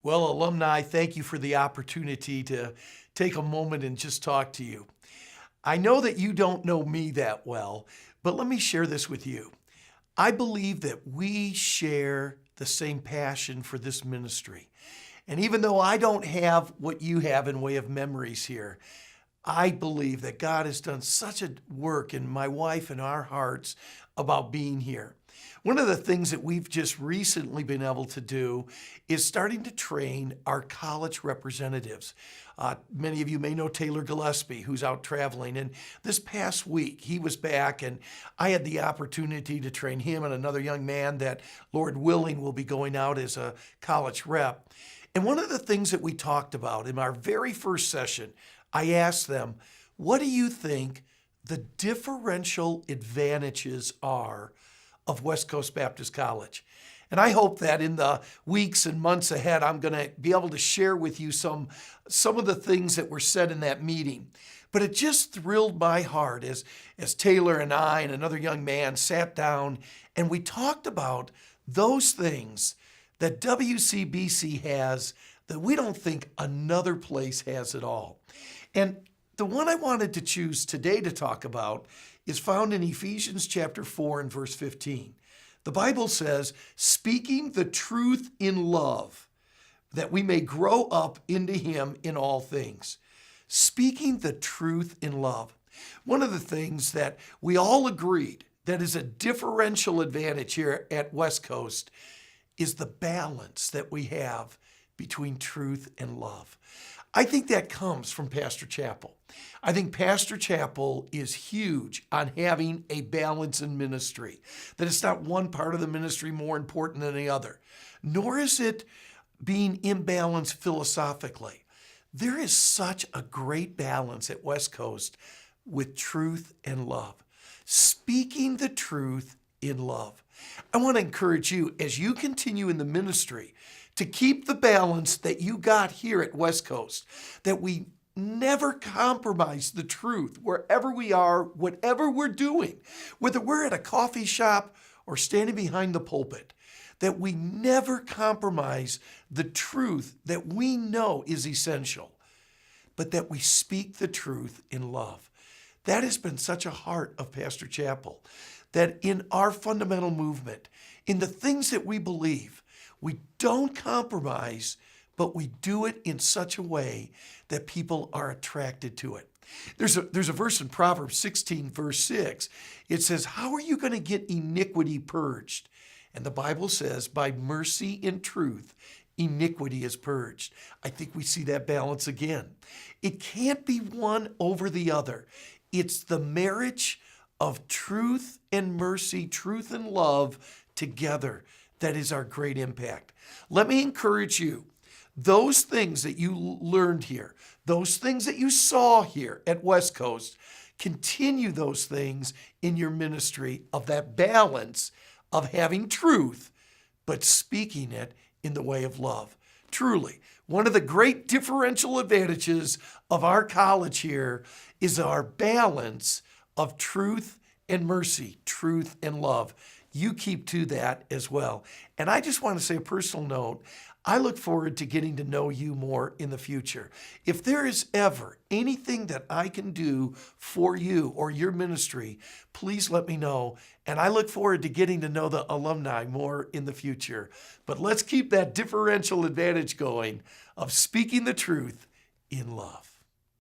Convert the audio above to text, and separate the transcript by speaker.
Speaker 1: Well, alumni, thank you for the opportunity to take a moment and just talk to you. I know that you don't know me that well, but let me share this with you. I believe that we share the same passion for this ministry. And even though I don't have what you have in way of memories here, I believe that God has done such a work in my wife and our hearts about being here. One of the things that we've just recently been able to do is starting to train our college representatives. Many of you may know Taylor Gillespie, who's out traveling. And this past week, he was back, and I had the opportunity to train him and another young man that, Lord willing, will be going out as a college rep. And one of the things that we talked about in our very first session, I asked them, what do you think the differential advantages are of West Coast Baptist College? And I hope that in the weeks and months ahead, I'm going to be able to share with you some of the things that were said in that meeting. But it just thrilled my heart as Taylor and I and another young man sat down and we talked about those things that WCBC has that we don't think another place has at all. And the one I wanted to choose today to talk about is found in Ephesians chapter 4 and verse 15. The Bible says, speaking the truth in love, that we may grow up into him in all things. Speaking the truth in love. One of the things that we all agreed that is a differential advantage here at West Coast is the balance that we have between truth and love. I think that comes from Pastor Chappell. I think Pastor Chappell is huge on having a balance in ministry, that it's not one part of the ministry more important than the other, nor is it being imbalanced philosophically. There is such a great balance at West Coast with truth and love, speaking the truth in love. I want to encourage you as you continue in the ministry to keep the balance that you got here at West Coast, that we never compromise the truth wherever we are, whatever we're doing, whether we're at a coffee shop or standing behind the pulpit, that we never compromise the truth that we know is essential, but that we speak the truth in love. That has been such a heart of Pastor Chappell, that in our fundamental movement, in the things that we believe, we don't compromise, but we do it in such a way that people are attracted to it. There's a verse in Proverbs 16, verse 6. It says, how are you going to get iniquity purged? And the Bible says, by mercy and truth, iniquity is purged. I think we see that balance again. It can't be one over the other. It's the marriage of truth and mercy, truth and love together that is our great impact. Let me encourage you, those things that you learned here, those things that you saw here at West Coast, continue those things in your ministry of that balance of having truth, but speaking it in the way of love. Truly, one of the great differential advantages of our college here is our balance of truth and mercy, truth and love. You keep to that as well. And I just want to say a personal note, I look forward to getting to know you more in the future. If there is ever anything that I can do for you or your ministry, please let me know. And I look forward to getting to know the alumni more in the future. But let's keep that differential advantage going of speaking the truth in love.